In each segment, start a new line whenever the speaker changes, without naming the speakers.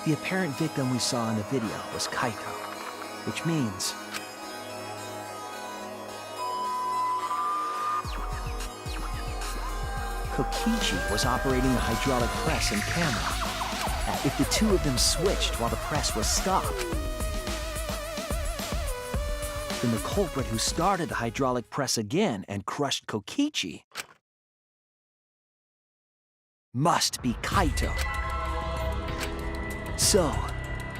The apparent victim we saw in the video was Kaito, which means Kokichi was operating the hydraulic press and camera. If the two of them switched while the press was stopped, then the culprit who started the hydraulic press again and crushed Kokichi must be Kaito. So,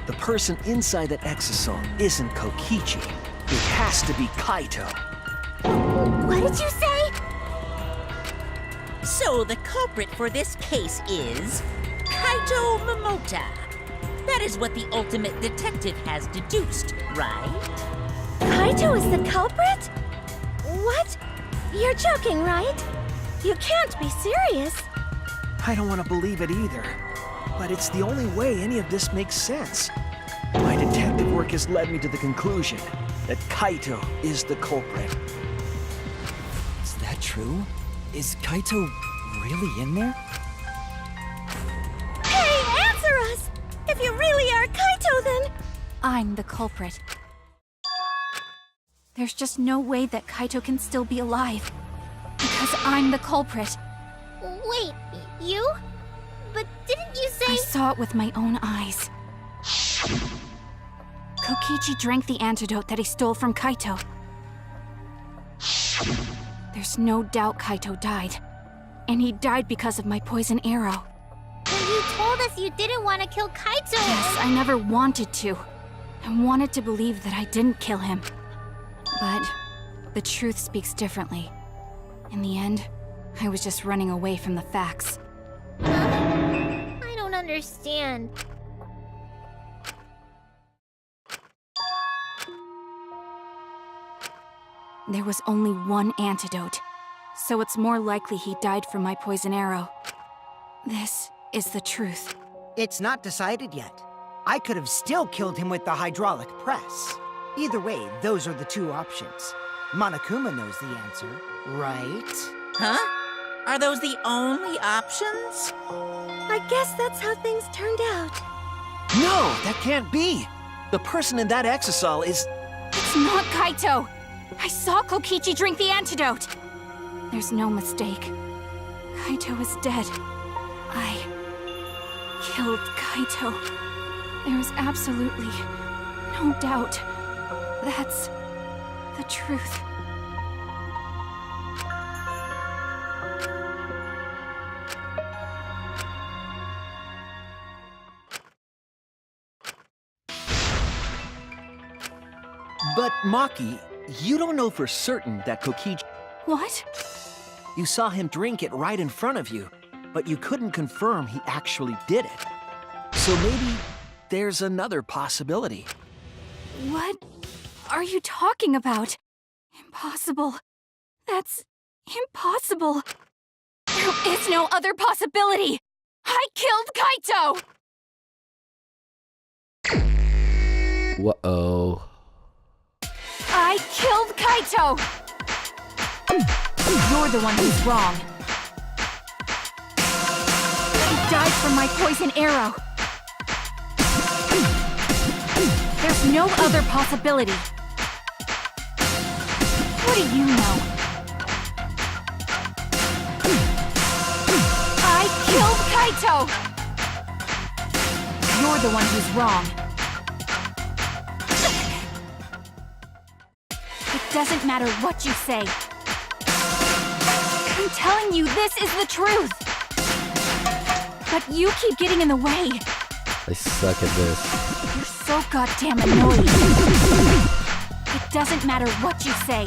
the person inside that exosome isn't Kokichi. It has to be Kaito.
What did you say?
So the culprit for this case is Kaito Momota. That is what the ultimate detective has deduced, right?
Kaito is the culprit? What? You're joking, right? You can't be serious.
I don't want to believe it either, but it's the only way any of this makes sense. My detective work has led me to the conclusion that Kaito is the culprit.
Is that true? Is Kaito really in there?
Hey, answer us! If you really are Kaito, then...
I'm the culprit. There's just no way that Kaito can still be alive. Because I'm the culprit.
Wait, you? But didn't you say...
I saw it with my own eyes. Kokichi drank the antidote that he stole from Kaito. There's no doubt Kaito died. And he died because of my poison arrow.
But you told us you didn't want to kill Kaito!
Yes, I never wanted to. I wanted to believe that I didn't kill him. But the truth speaks differently. In the end, I was just running away from the facts.
I don't understand.
There was only one antidote, so it's more likely he died from my poison arrow. This is the truth.
It's not decided yet. I could have still killed him with the hydraulic press. Either way, those are the two options. Monokuma knows the answer, right?
Huh? Are those the only options?
I guess that's how things turned out.
No, that can't be! The person in that exosol is...
It's not Kaito! I saw Kokichi drink the antidote! There's no mistake. Kaito is dead. I killed Kaito. There is absolutely no doubt. That's the truth.
But Maki, you don't know for certain that Kokichi...
What?
You saw him drink it right in front of you, but you couldn't confirm he actually did it. So maybe there's another possibility.
What are you talking about? Impossible. That's impossible. There is no other possibility. I killed Kaito!
Whoa.
I killed Kaito! You're the one who's wrong. He died from my poison arrow. There's no other possibility. What do you know? I killed Kaito! You're the one who's wrong. It doesn't matter what you say. I'm telling you, this is the truth. But you keep getting in the way.
I suck at this.
You're so goddamn annoying. It doesn't matter what you say.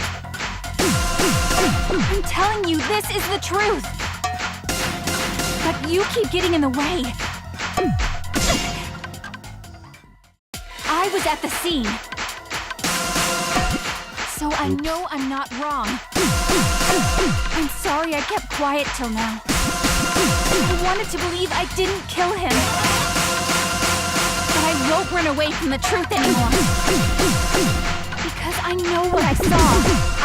I'm telling you, this is the truth. But you keep getting in the way. I was at the scene. So I know I'm not wrong. I'm sorry I kept quiet till now. I wanted to believe I didn't kill him. But I won't run away from the truth anymore. Because I know what I saw.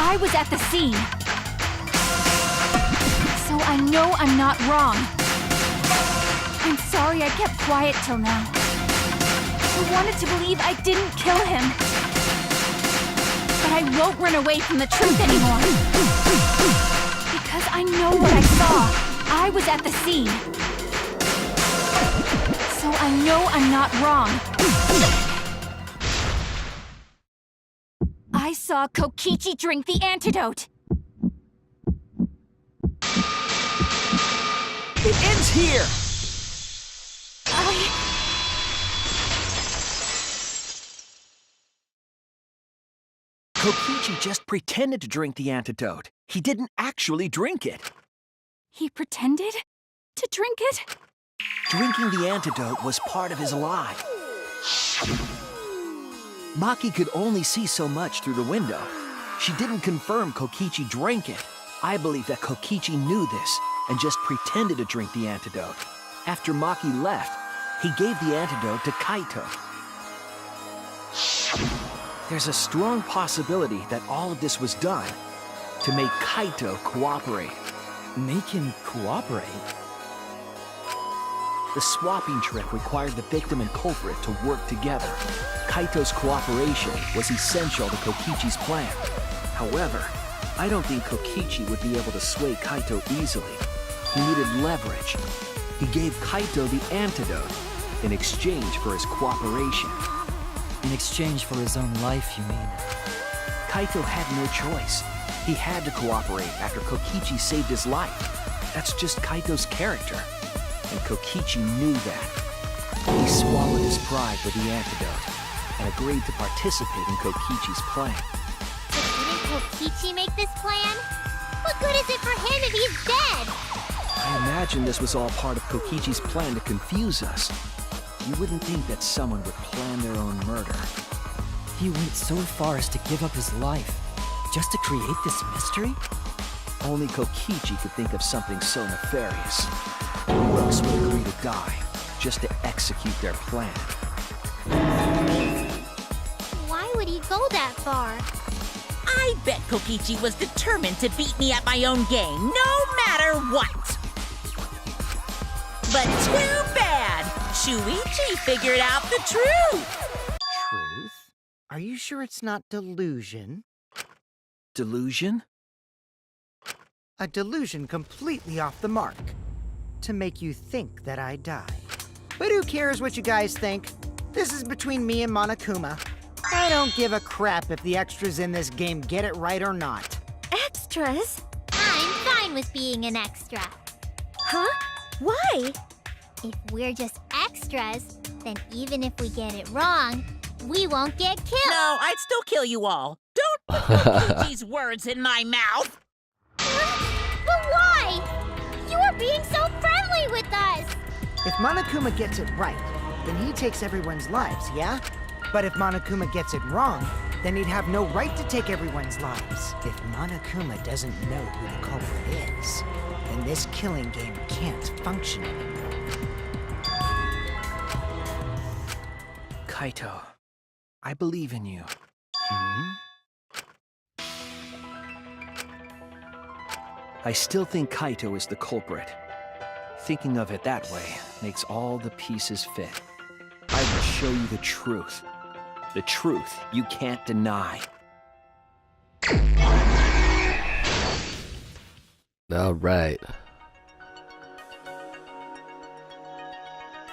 I was at the scene. So I know I'm not wrong. I'm sorry I kept quiet till now. I wanted to believe I didn't kill him. But I won't run away from the truth anymore. Because I know what I saw. I was at the scene. So I know I'm not wrong. I saw Kokichi drink the antidote.
It ends here! Kokichi just pretended to drink the antidote. He didn't actually drink it.
He pretended to drink it?
Drinking the antidote was part of his lie. Maki could only see so much through the window. She didn't confirm Kokichi drank it. I believe that Kokichi knew this and just pretended to drink the antidote. After Maki left, he gave the antidote to Kaito. There's a strong possibility that all of this was done to make Kaito cooperate.
Make him cooperate?
The swapping trick required the victim and culprit to work together. Kaito's cooperation was essential to Kokichi's plan. However, I don't think Kokichi would be able to sway Kaito easily. He needed leverage. He gave Kaito the antidote in exchange for his cooperation.
In exchange for his own life, you mean?
Kaito had no choice. He had to cooperate after Kokichi saved his life. That's just Kaito's character. And Kokichi knew that. He swallowed his pride for the antidote and agreed to participate in Kokichi's plan.
But didn't Kokichi make this plan? What good is it for him if he's dead?
I imagine this was all part of Kokichi's plan to confuse us. You wouldn't think that someone would plan their own murder.
He went so far as to give up his life, just to create this mystery?
Only Kokichi could think of something so nefarious. Who else would agree to die just to execute their plan?
Why would he go that far?
I bet Kokichi was determined to beat me at my own game, no matter what. But too bad! Shuichi figured out the truth!
Truth? Are you sure it's not delusion?
Delusion?
A delusion completely off the mark. To make you think that I died. But who cares what you guys think? This is between me and Monokuma. I don't give a crap if the extras in this game get it right or not.
Extras? I'm fine with being an extra. Huh? Why? If we're just extras, then even if we get it wrong, we won't get killed.
No, I'd still kill you all. Don't put Kokichi's words in my mouth!
But why? You are being so friendly with us!
If Monokuma gets it right, then he takes everyone's lives, yeah? But if Monokuma gets it wrong, then he'd have no right to take everyone's lives. If Monokuma doesn't know who the culprit is, then this killing game can't function anymore.
Kaito, I believe in you. I still think Kaito is the culprit. Thinking of it that way makes all the pieces fit. I will show you the truth. The truth you can't deny.
All right.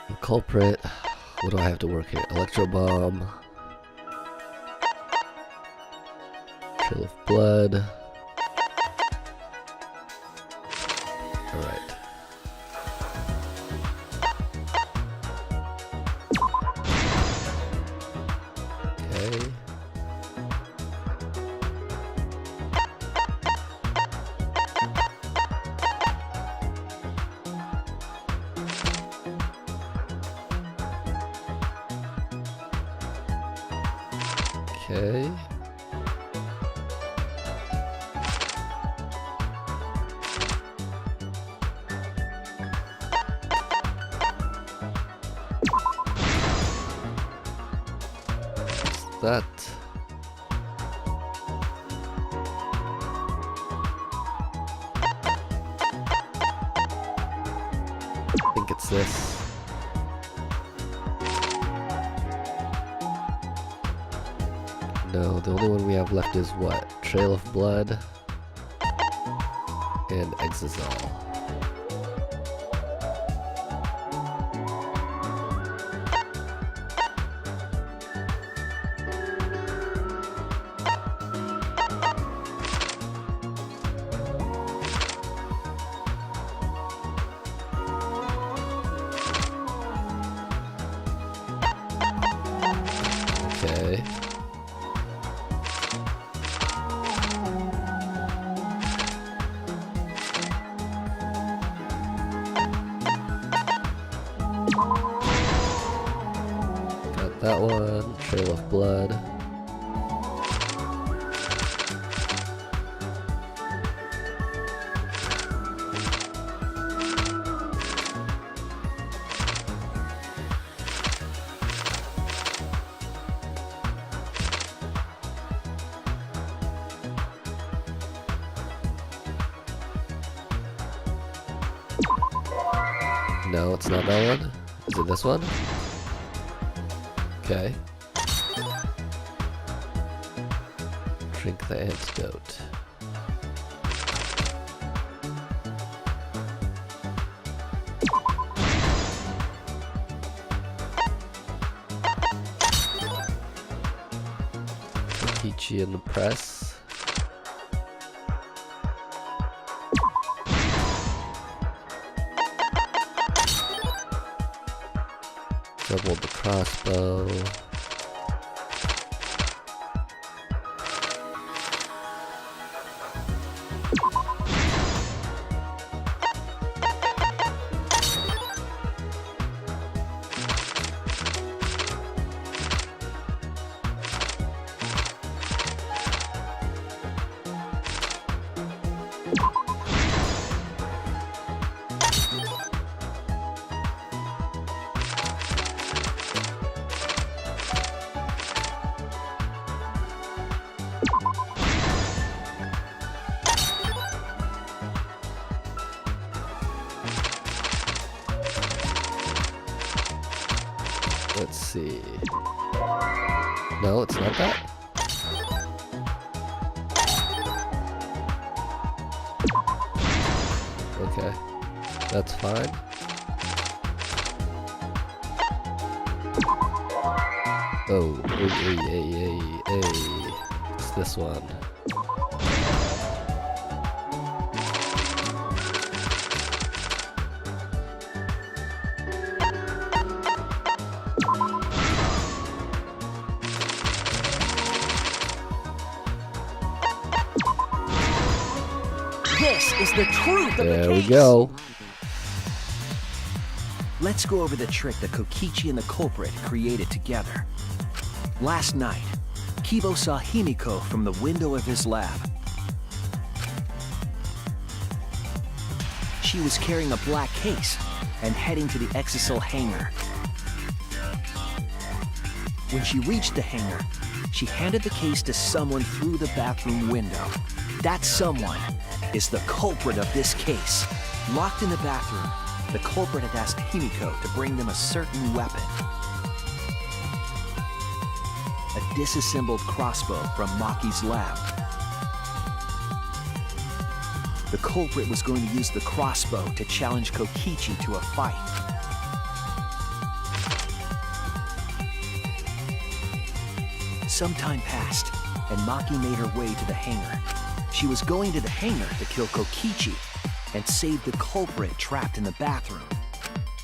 The culprit. What do I have to work here? Electro bomb. Trail of blood. All right. Okay. Okay. What's that? I think it's this. No, the only one we have left is what? Trail of Blood and Exazol. Okay. Got that one. Trail of Blood. No, it's not that one. Is it this one? Okay. Drink the antidote. Kokichi in the press. Double the crossbow. Let's see. No, it's not that. Okay, that's fine. Oh, it's this one.
This is the truth of the case.
There we go.
Let's go over the trick that Kokichi and the culprit created together. Last night, Kibo saw Himiko from the window of his lab. She was carrying a black case and heading to the Exisal hangar. When she reached the hangar, she handed the case to someone through the bathroom window. That someone is the culprit of this case. Locked in the bathroom, the culprit had asked Himiko to bring them a certain weapon. A disassembled crossbow from Maki's lab. The culprit was going to use the crossbow to challenge Kokichi to a fight. Some time passed, and Maki made her way to the hangar. She was going to the hangar to kill Kokichi and save the culprit trapped in the bathroom.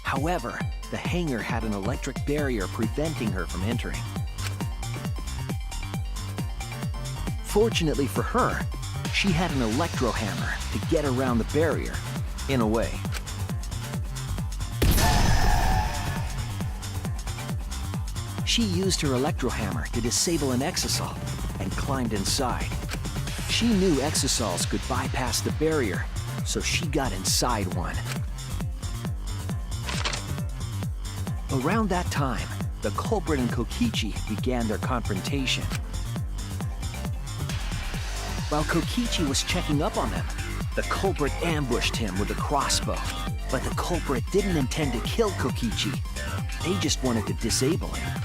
However, the hangar had an electric barrier preventing her from entering. Fortunately for her, she had an electro hammer to get around the barrier, in a way. She used her electro hammer to disable an exisal and climbed inside. She knew exisals could bypass the barrier, so she got inside one. Around that time, the culprit and Kokichi began their confrontation. While Kokichi was checking up on them, the culprit ambushed him with a crossbow. But the culprit didn't intend to kill Kokichi. They just wanted to disable him.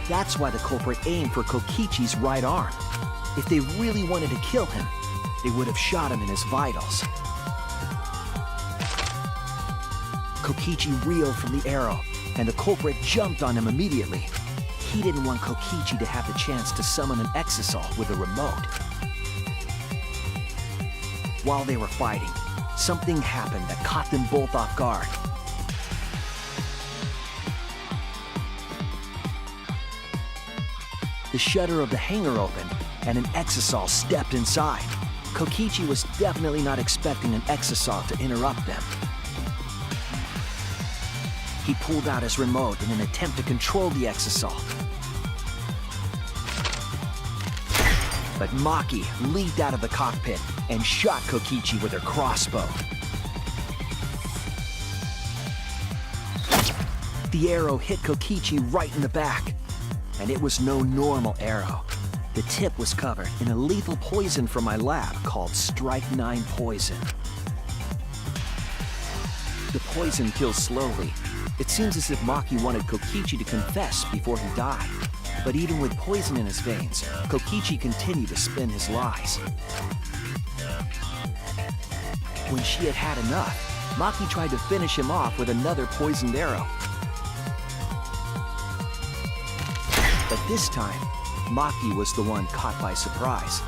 That's why the culprit aimed for Kokichi's right arm. If they really wanted to kill him, they would have shot him in his vitals. Kokichi reeled from the arrow, and the culprit jumped on him immediately. He didn't want Kokichi to have the chance to summon an Exisal with a remote. While they were fighting, something happened that caught them both off guard. The shutter of the hangar opened, and an Exisal stepped inside. Kokichi was definitely not expecting an Exisal to interrupt them. He pulled out his remote in an attempt to control the Exisal. But Maki leaped out of the cockpit and shot Kokichi with her crossbow. The arrow hit Kokichi right in the back, and it was no normal arrow. The tip was covered in a lethal poison from my lab called Strike 9 poison. The poison kills slowly. It seems as if Maki wanted Kokichi to confess before he died. But even with poison in his veins, Kokichi continued to spin his lies. When she had had enough, Maki tried to finish him off with another poisoned arrow. But this time, Maki was the one caught by surprise.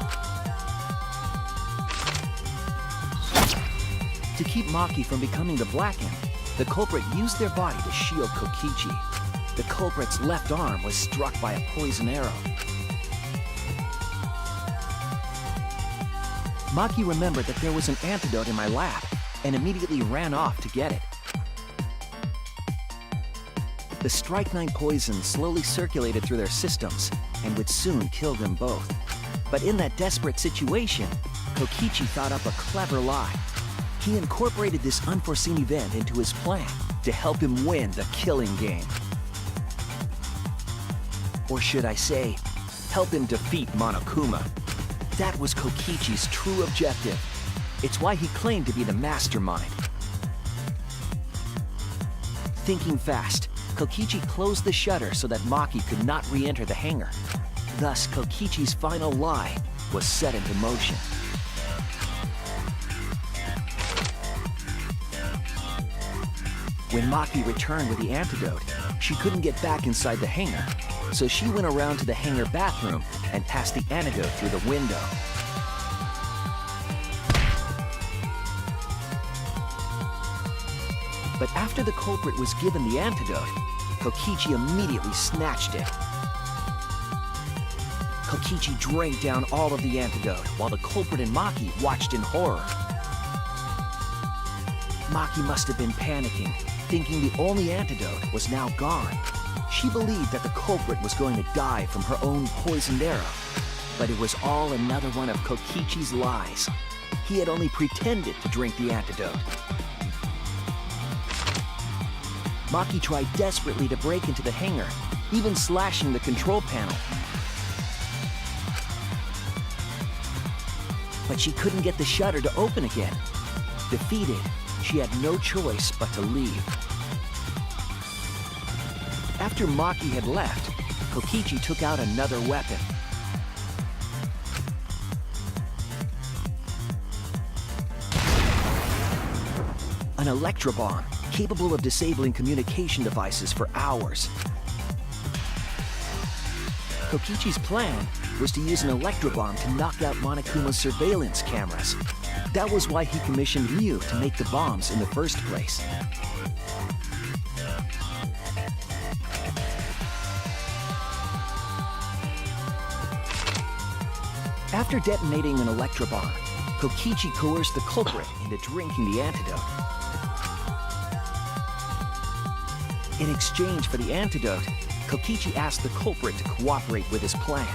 To keep Maki from becoming the Blackened, the culprit used their body to shield Kokichi. The culprit's left arm was struck by a poison arrow. Maki remembered that there was an antidote in my lab and immediately ran off to get it. The Strike 9 poison slowly circulated through their systems and would soon kill them both. But in that desperate situation, Kokichi thought up a clever lie. He incorporated this unforeseen event into his plan to help him win the killing game. Or should I say, help him defeat Monokuma. That was Kokichi's true objective. It's why he claimed to be the mastermind. Thinking fast, Kokichi closed the shutter so that Maki could not re-enter the hangar. Thus, Kokichi's final lie was set into motion. When Maki returned with the antidote, she couldn't get back inside the hangar, so she went around to the hangar bathroom and passed the antidote through the window. But after the culprit was given the antidote, Kokichi immediately snatched it. Kokichi drank down all of the antidote while the culprit and Maki watched in horror. Maki must have been panicking, thinking the only antidote was now gone. She believed that the culprit was going to die from her own poisoned arrow. But it was all another one of Kokichi's lies. He had only pretended to drink the antidote. Maki tried desperately to break into the hangar, even slashing the control panel. But she couldn't get the shutter to open again. Defeated, she had no choice but to leave. After Maki had left, Kokichi took out another weapon. An electrobomb, capable of disabling communication devices for hours. Kokichi's plan was to use an electrobomb to knock out Monokuma's surveillance cameras. That was why he commissioned Miu to make the bombs in the first place. After detonating an electrobomb, Kokichi coerced the culprit into drinking the antidote. In exchange for the antidote, Kokichi asked the culprit to cooperate with his plan.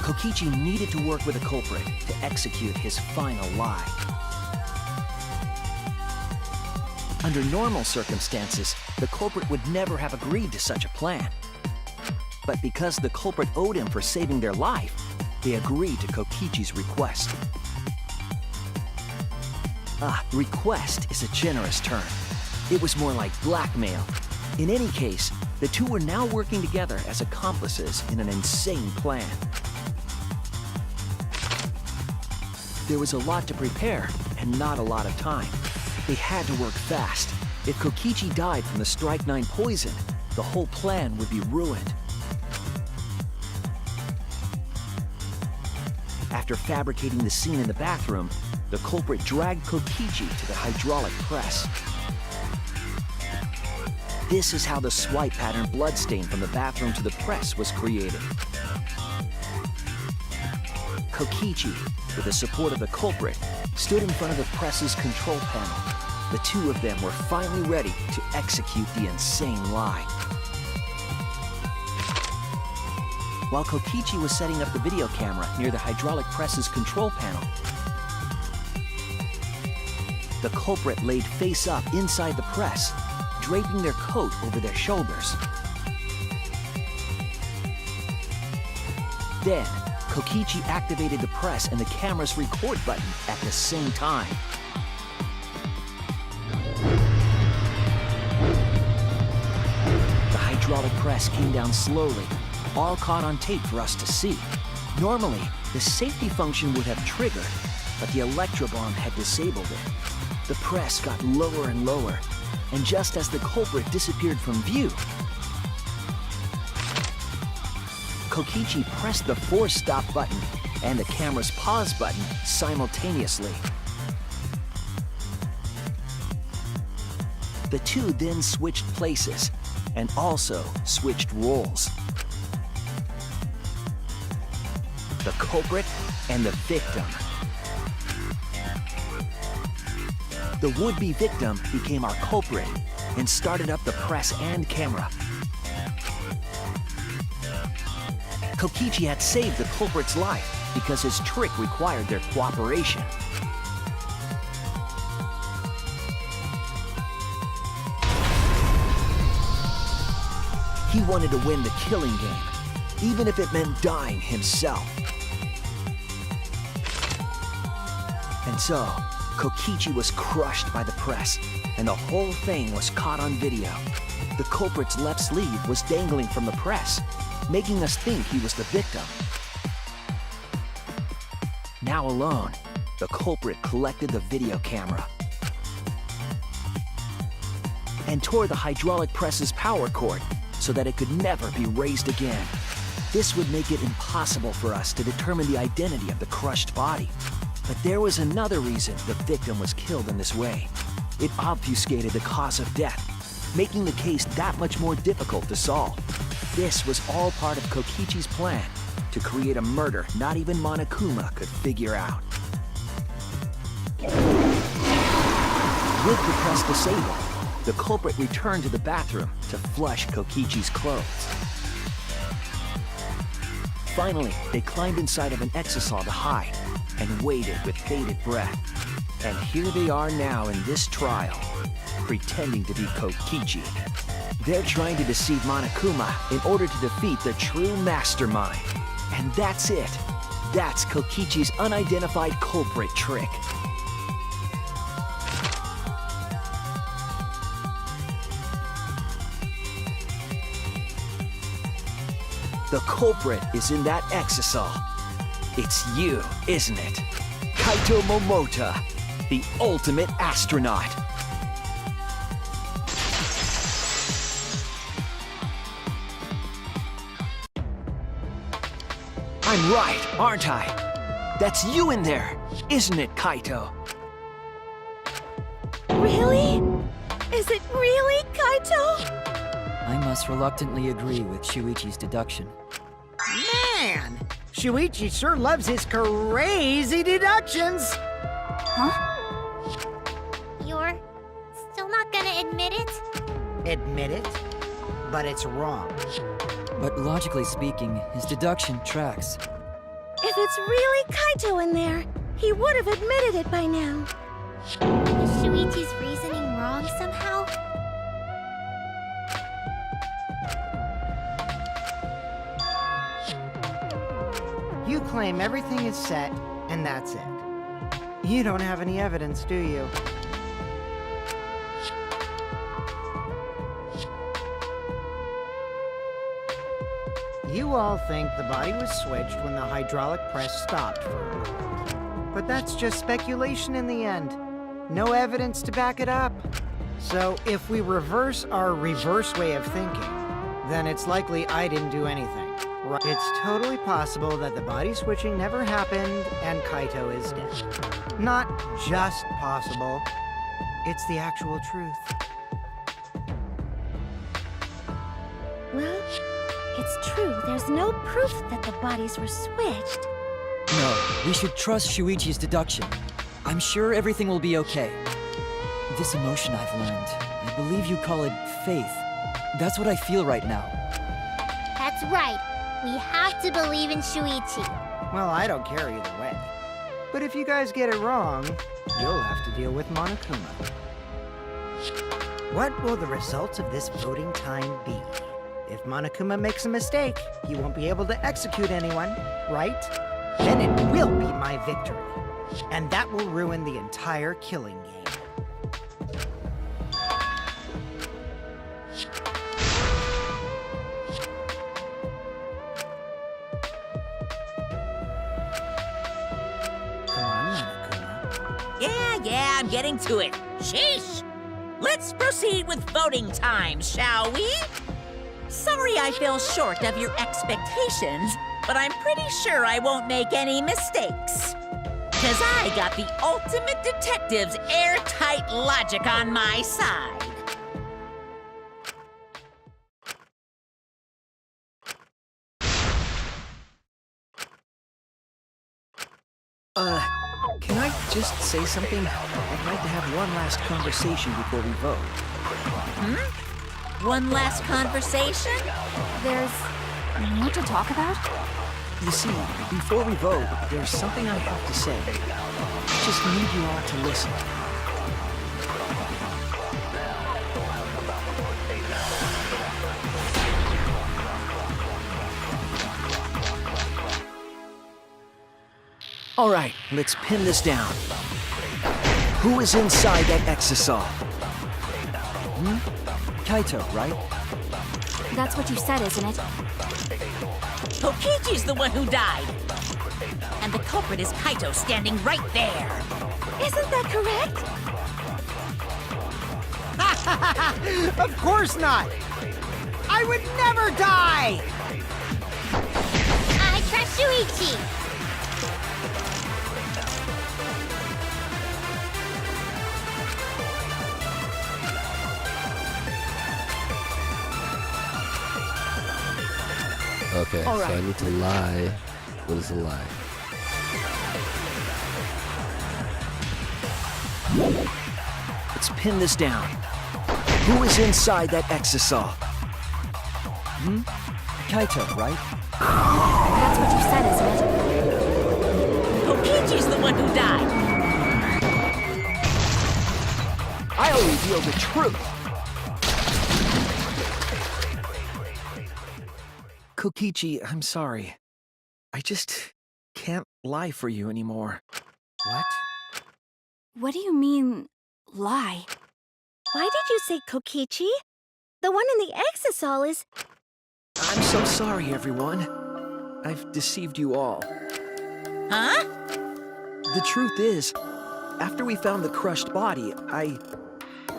Kokichi needed to work with the culprit to execute his final lie. Under normal circumstances, the culprit would never have agreed to such a plan. But because the culprit owed him for saving their life, they agreed to Kokichi's request. Request is a generous term. It was more like blackmail. In any case, The two were now working together as accomplices in an insane plan. There was a lot to prepare and not a lot of time. They had to work fast. If Kokichi died from the Strike 9 poison, the whole plan would be ruined. After fabricating the scene in the bathroom, the culprit dragged Kokichi to the hydraulic press. This is how the swipe pattern bloodstain from the bathroom to the press was created. Kokichi, with the support of the culprit, stood in front of the press's control panel. The two of them were finally ready to execute the insane lie. While Kokichi was setting up the video camera near the hydraulic press's control panel, the culprit laid face up inside the press, draping their coat over their shoulders. Then, Kokichi activated the press and the camera's record button at the same time. The hydraulic press came down slowly, all caught on tape for us to see. Normally, the safety function would have triggered, but the electrobomb had disabled it. The press got lower and lower, and just as the culprit disappeared from view, Kokichi pressed the force stop button and the camera's pause button simultaneously. The two then switched places and also switched roles. The culprit and the victim. The would-be victim became our culprit and started up the press and camera. Kokichi had saved the culprit's life because his trick required their cooperation. He wanted to win the killing game, even if it meant dying himself. And so, Kokichi was crushed by the press, and the whole thing was caught on video. The culprit's left sleeve was dangling from the press, making us think he was the victim. Now alone, the culprit collected the video camera and tore the hydraulic press's power cord so that it could never be raised again. This would make it impossible for us to determine the identity of the crushed body. But there was another reason the victim was killed in this way. It obfuscated the cause of death, making the case that much more difficult to solve. This was all part of Kokichi's plan to create a murder not even Monokuma could figure out. With the press disabled, the culprit returned to the bathroom to flush Kokichi's clothes. Finally, they climbed inside of an exisal to hide and waited with bated breath. And here they are now in this trial, pretending to be Kokichi. They're trying to deceive Monokuma in order to defeat the true mastermind. And that's it. That's Kokichi's unidentified culprit trick. The culprit is in that exisal. It's you, isn't it? Kaito Momota, the ultimate astronaut. I'm right, aren't I? That's you in there, isn't it, Kaito?
Really? Is it really, Kaito?
I must reluctantly agree with Shuichi's deduction.
Man, Shuichi sure loves his crazy deductions.
Huh?
You're still not gonna admit it?
Admit it, but it's wrong.
But logically speaking, his deduction tracks.
If it's really Kaito in there, he would have admitted it by now.
Is Shuichi's reasoning wrong somehow?
You claim everything is set, and that's it. You don't have any evidence, do you? You all think the body was switched when the hydraulic press stopped for a moment. But that's just speculation in the end. No evidence to back it up. So if we reverse our reverse way of thinking, then it's likely I didn't do anything. Right? It's totally possible that the body switching never happened and Kaito is dead. Not just possible, it's the actual truth.
Well, it's true. There's no proof that the bodies were switched.
No, we should trust Shuichi's deduction. I'm sure everything will be okay. This emotion I've learned, I believe you call it faith. That's what I feel right now.
That's right. We have to believe in Shuichi.
Well, I don't care either way. But if you guys get it wrong, you'll have to deal with Monokuma. What will the results of this voting time be? If Monokuma makes a mistake, he won't be able to execute anyone, right? Then it will be my victory. And that will ruin the entire killing game. Come on, Monokuma.
Yeah, I'm getting to it. Sheesh! Let's proceed with voting time, shall we? Sorry I fell short of your expectations, but I'm pretty sure I won't make any mistakes. 'Cause I got the ultimate detective's airtight logic on my side.
Can I just say something? I'd like to have one last conversation before we vote.
One last conversation?
There's more to talk about?
You see, before we vote, there's something I have to say. I just need you all to listen. All right, let's pin this down. Who is inside that exisal? Kaito, right?
That's what you said, isn't it?
Kokichi's the one who died. And the culprit is Kaito standing right there.
Isn't that correct?
Of course not! I would never die!
I trust Shuichi.
Okay,
All
so
right.
I need to lie. What is a lie?
Let's pin this down. Who is inside that exisal? Kaito, right?
That's what you said, isn't it?
Kokichi's the one who died.
I'll reveal the truth. Kokichi, I'm sorry. I just can't lie for you anymore.
What?
What do you mean, lie?
Why did you say Kokichi? The one in the exisal is...
I'm so sorry, everyone. I've deceived you all.
Huh?
The truth is, after we found the crushed body, I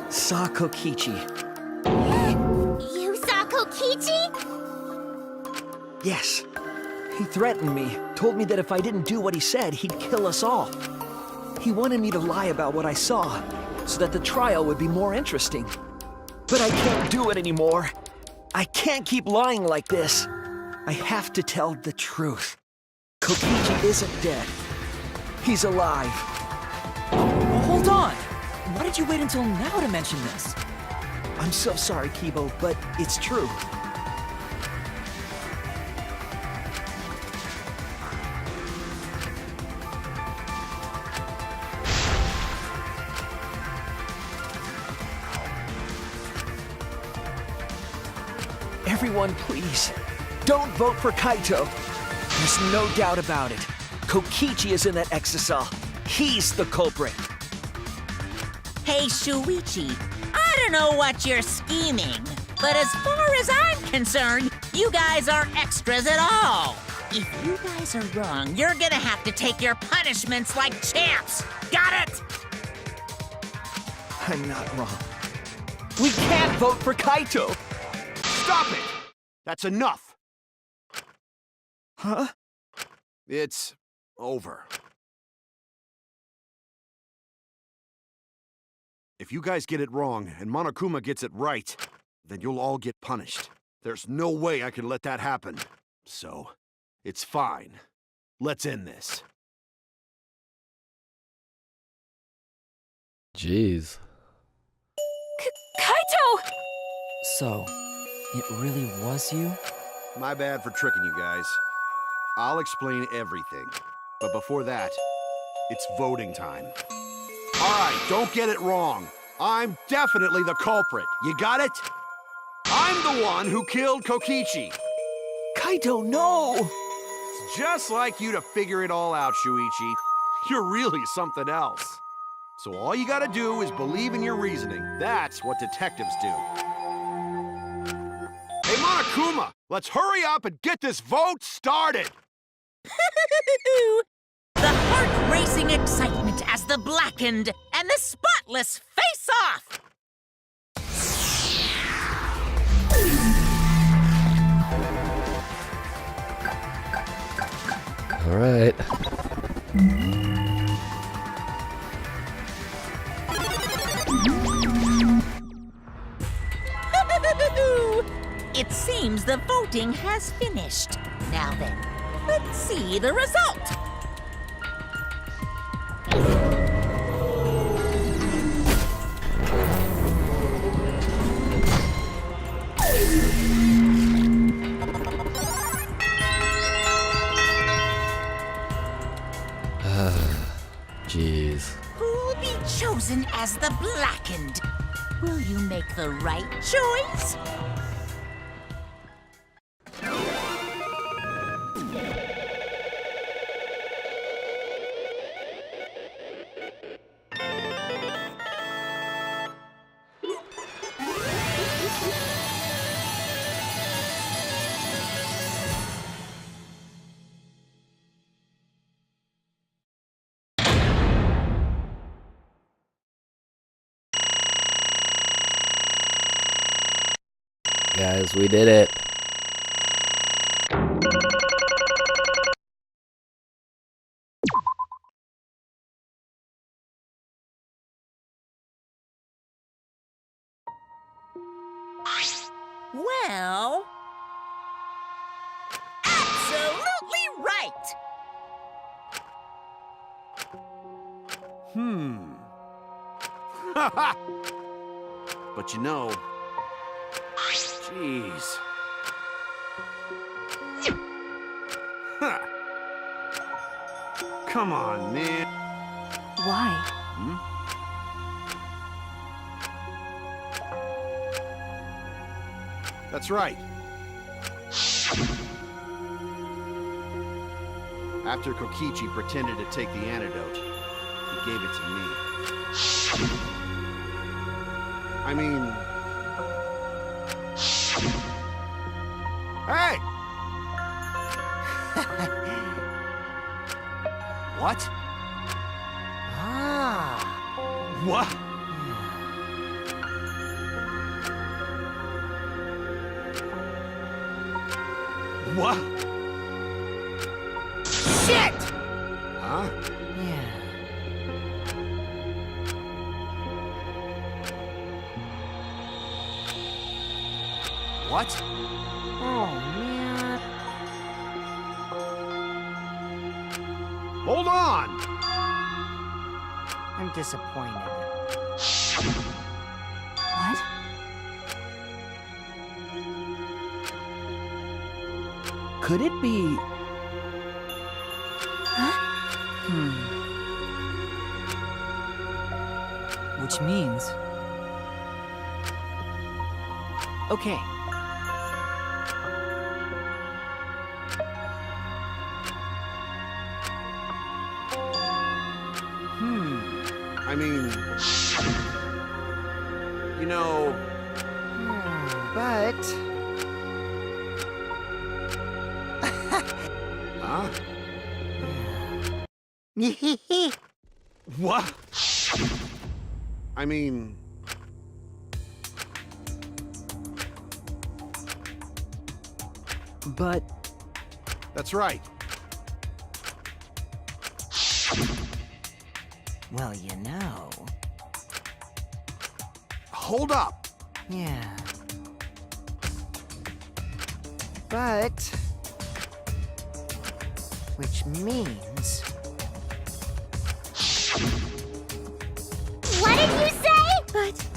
saw Kokichi.
You saw Kokichi?
Yes. He threatened me, told me that if I didn't do what he said, he'd kill us all. He wanted me to lie about what I saw, so that the trial would be more interesting. But I can't do it anymore. I can't keep lying like this. I have to tell the truth. Kokichi isn't dead. He's alive.
Hold on! Why did you wait until now to mention this?
I'm so sorry, Kibo, but it's true. Everyone, please, don't vote for Kaito. There's no doubt about it. Kokichi is in that exisal. He's the culprit.
Hey, Shuichi, I don't know what you're scheming, But as far as I'm concerned, you guys aren't extras at all. If you guys are wrong, you're gonna have to take your punishments like champs. Got it?
I'm not wrong. We can't vote for Kaito!
Stop it! That's enough!
Huh?
It's over. If you guys get it wrong and Monokuma gets it right, then you'll all get punished. There's no way I can let that happen. So, it's fine. Let's end this.
Jeez.
Kaito!
So, it really was you?
My bad for tricking you guys. I'll explain everything. But before that, it's voting time. Alright, don't get it wrong. I'm definitely the culprit. You got it? I'm the one who killed Kokichi.
Kaito, no!
It's just like you to figure it all out, Shuichi. You're really something else. So all you gotta do is believe in your reasoning. That's what detectives do. Hey, Monokuma, let's hurry up and get this vote started!
The heart-racing excitement as the blackened and the spotless face off!
All right.
It seems the voting has finished. Now then, let's see the result.
Jeez.
Who'll be chosen as the blackened? Will you make the right choice?
Guys, we did it.
Well, absolutely right.
But you know... Jeez. Huh. Come on, man.
Why?
That's right. After Kokichi pretended to take the antidote, he gave it to me. I mean... Hey! What?
Ah.
What? What?
Shit!
Huh?
Yeah.
What?
Oh, man.
Hold on!
I'm disappointed.
What?
Could it be...
Which means...
Okay.
I mean... You know...
But...
Huh? What? I mean...
But
That's right.
Well, you know...
Hold up!
Yeah. But... Which means...
What did you say?
But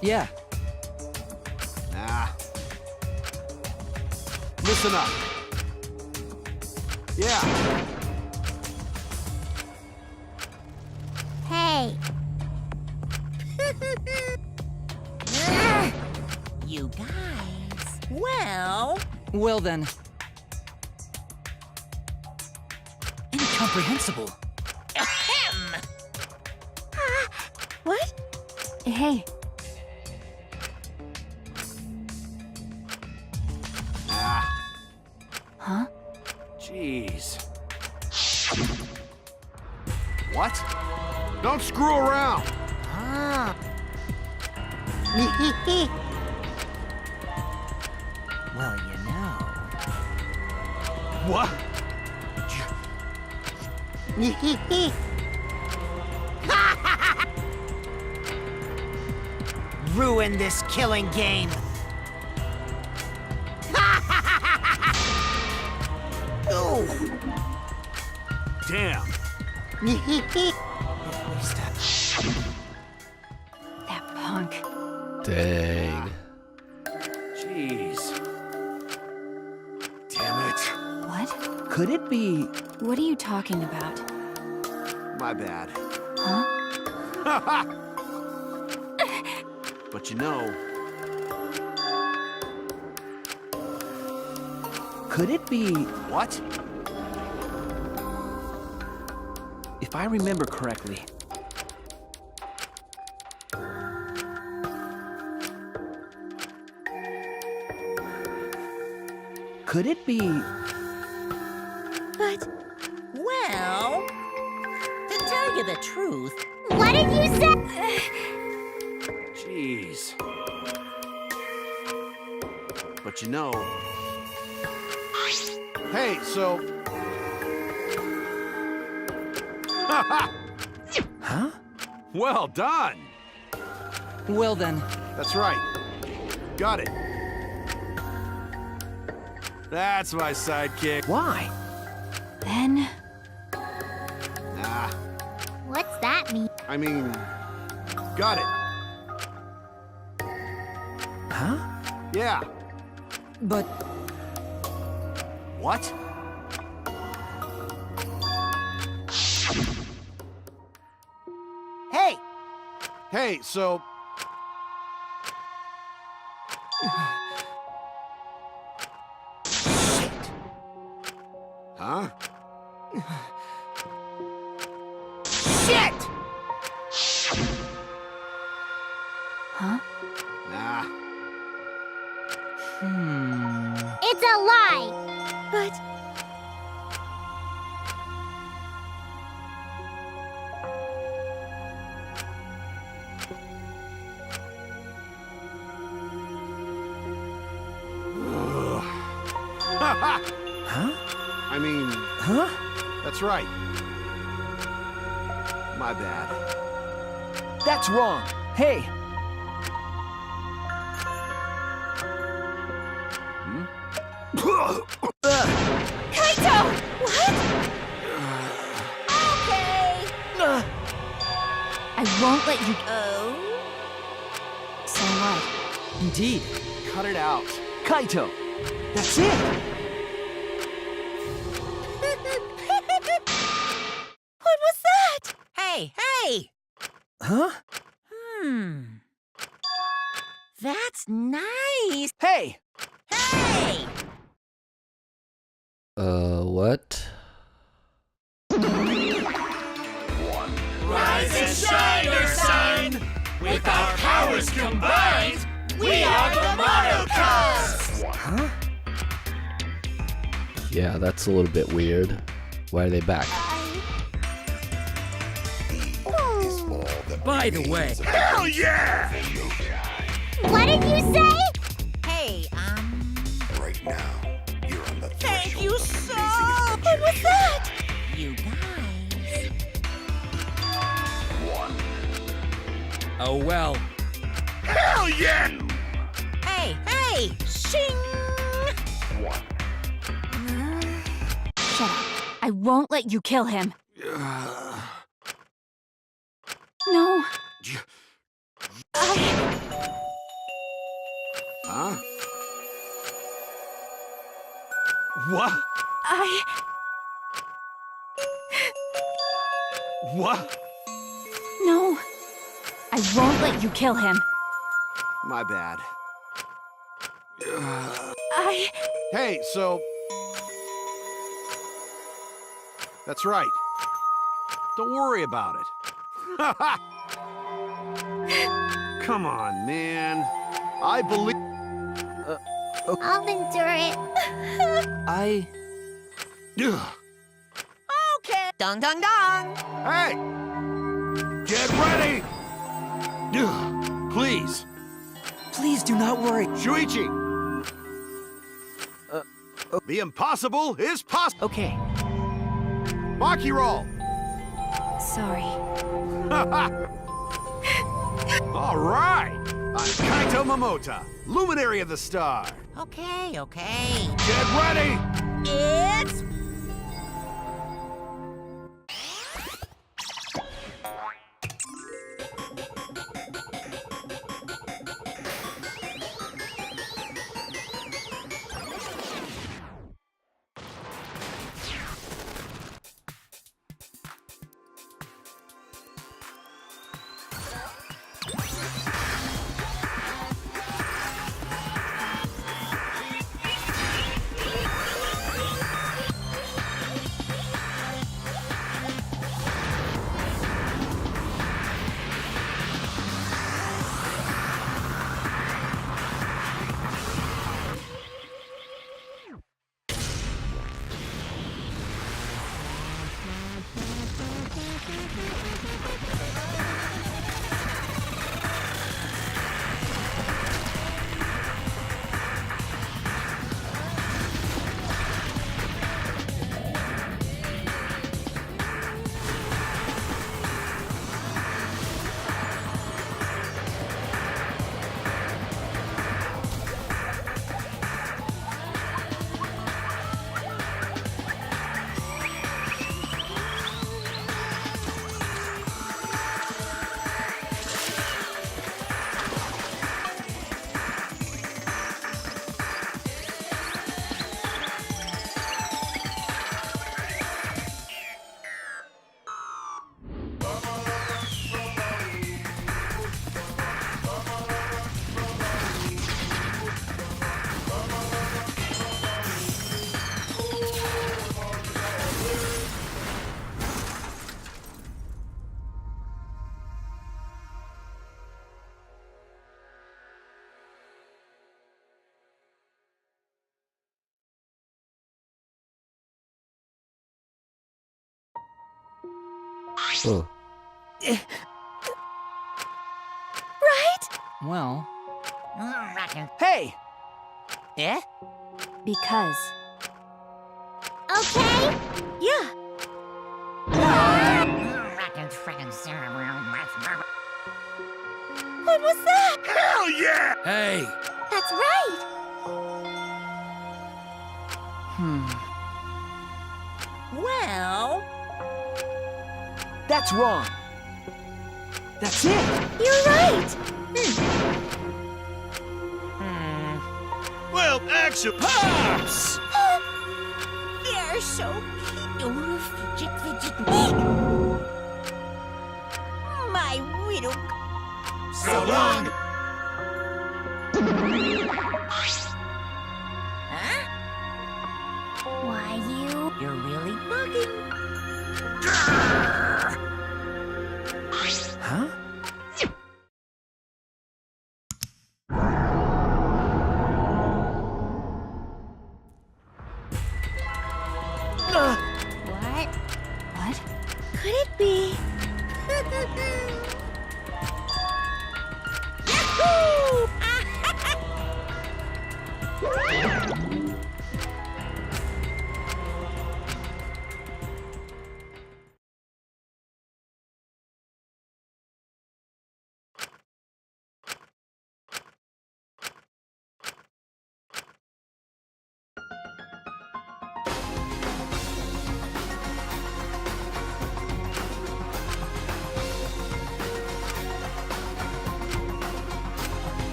Yeah,
Nah. Listen up. Yeah.
Hey.
You guys. Well,
well then. Incomprehensible.
ahem.
what?
Hey,
Nah.
huh?
Jeez. What? Don't screw around!
Ah. Well, you know...
What?
Ruin this killing game! Oh!
Damn.
That punk.
Dang.
Jeez. Damn it.
What?
could it be...
What are you talking about?
My bad.
Huh?
But you know,
Could it be...
what?
If I remember correctly... Could it be...
But
Well, to tell you the truth,
What did you say?
Jeez. But you know... Hey, so...
Huh?
Well done!
Well then,
That's right. Got it. That's my sidekick.
Why?
Then,
Nah,
What's that mean?
I mean... Got it.
Huh?
Yeah.
but
What?
Hey!
Hey, so...
Shit!
Huh?
Shit!
huh?
Nah.
It's a lie!
but
Huh?
I mean,
Huh?
that's right. My bad.
That's wrong. Hey!
Kaito! What?
okay.
I won't let you.
Oh,
So what?
Indeed.
Cut it out.
Kaito! That's it!
What was that?
hey, hey.
Huh?
That's nice.
Hey!
Hey.
What?
Rise and shine, Earth Sign! With our powers combined,
We are the Monocons!
Huh?
Yeah, that's a little bit weird. Why are they back?
By the way,
Hell yeah!
What did you say?
Hey,
Right now, you're on the
thank you so
What was that?
You guys.
oh well.
Hell yeah!
Hey! Shing!
Shut up. I won't let you kill him. No.
Huh? What? What?
No. I won't let you kill him.
My bad. Hey, so... That's right. Don't worry about it. Come on, man. I believe...
I'll endure it.
Ugh.
Okay. Dong dong dong.
Hey! Get ready! Ugh. Please.
Please do not worry.
Shuichi! The impossible is possible!
Okay.
Maki roll!
Sorry.
All right! I'm Kaito Momota, luminary of the star.
Okay.
Get ready!
It's...
Oh.
Well,
Hey!
Eh?
Because.
Okay?
Yeah.
What was that?
Hell yeah!
Hey,
That's right.
Well...
That's wrong. That's it!
You're right.
Well, action pops!
They're so cute. Fidget. My little...
So long!
Huh?
Why, you...
You're really bugging.
Huh?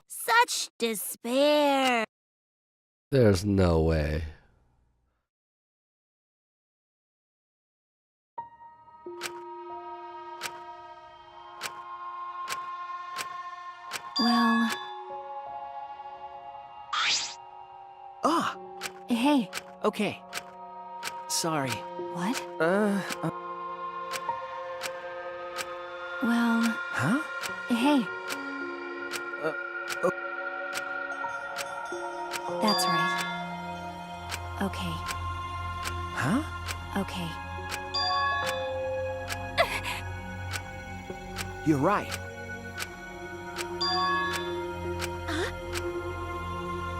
Such despair.
There's no way.
Well,
Ah,
hey,
okay. Sorry.
what? Well,
Huh?
hey.
oh.
That's right. Okay,
Huh?
okay.
You're right.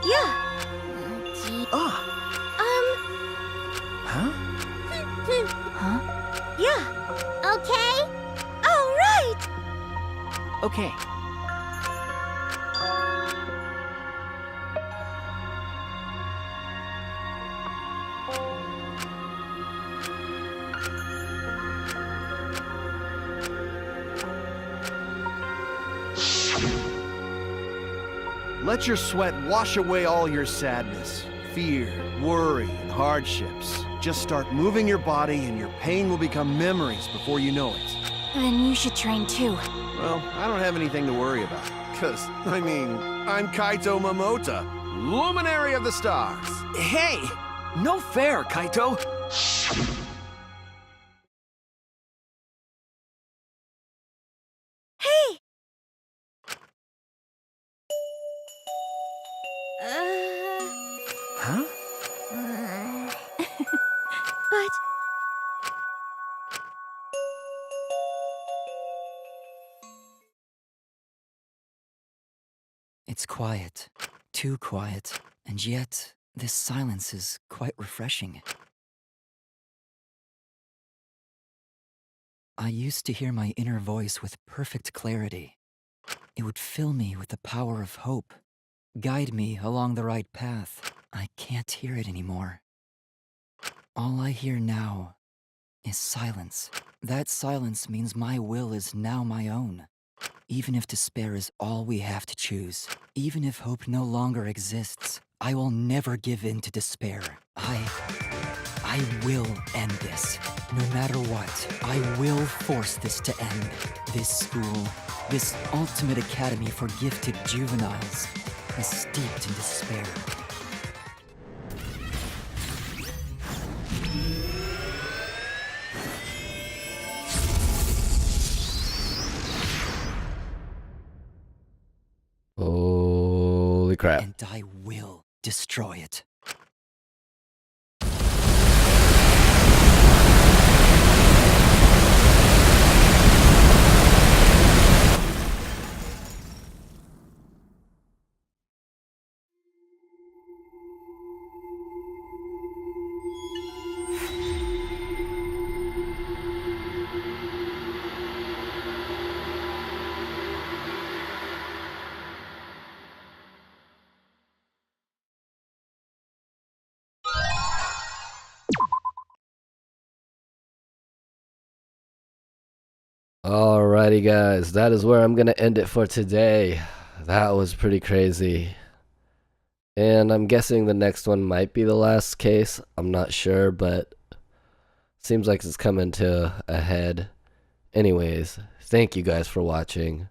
Yeah.
Ah, huh?
Huh?
Yeah.
Okay?
All right.
Okay.
Let your sweat wash away all your sadness, fear, worry, and hardships. Just start moving your body and your pain will become memories before you know it.
Then you should train too.
Well, I don't have anything to worry about. Cause, I mean, I'm Kaito Momota, Luminary of the Stars.
Hey! No fair, Kaito!
Hey.
Huh?
But
It's quiet. Too quiet. And yet, this silence is quite refreshing. I used to hear my inner voice with perfect clarity. It would fill me with the power of hope, guide me along the right path. I can't hear it anymore. All I hear now is silence. That silence means my will is now my own. Even if despair is all we have to choose, even if hope no longer exists, I will never give in to despair. I will end this. No matter what, I will force this to end. This school, this ultimate academy for gifted juveniles, is steeped in despair.
Holy crap.
And I will destroy it.
Alrighty, guys, that is where I'm gonna end it for today. That was pretty crazy. And I'm guessing the next one might be the last case. I'm not sure, but seems like it's coming to a head. Anyways, thank you guys for watching,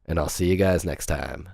and I'll see you guys next time.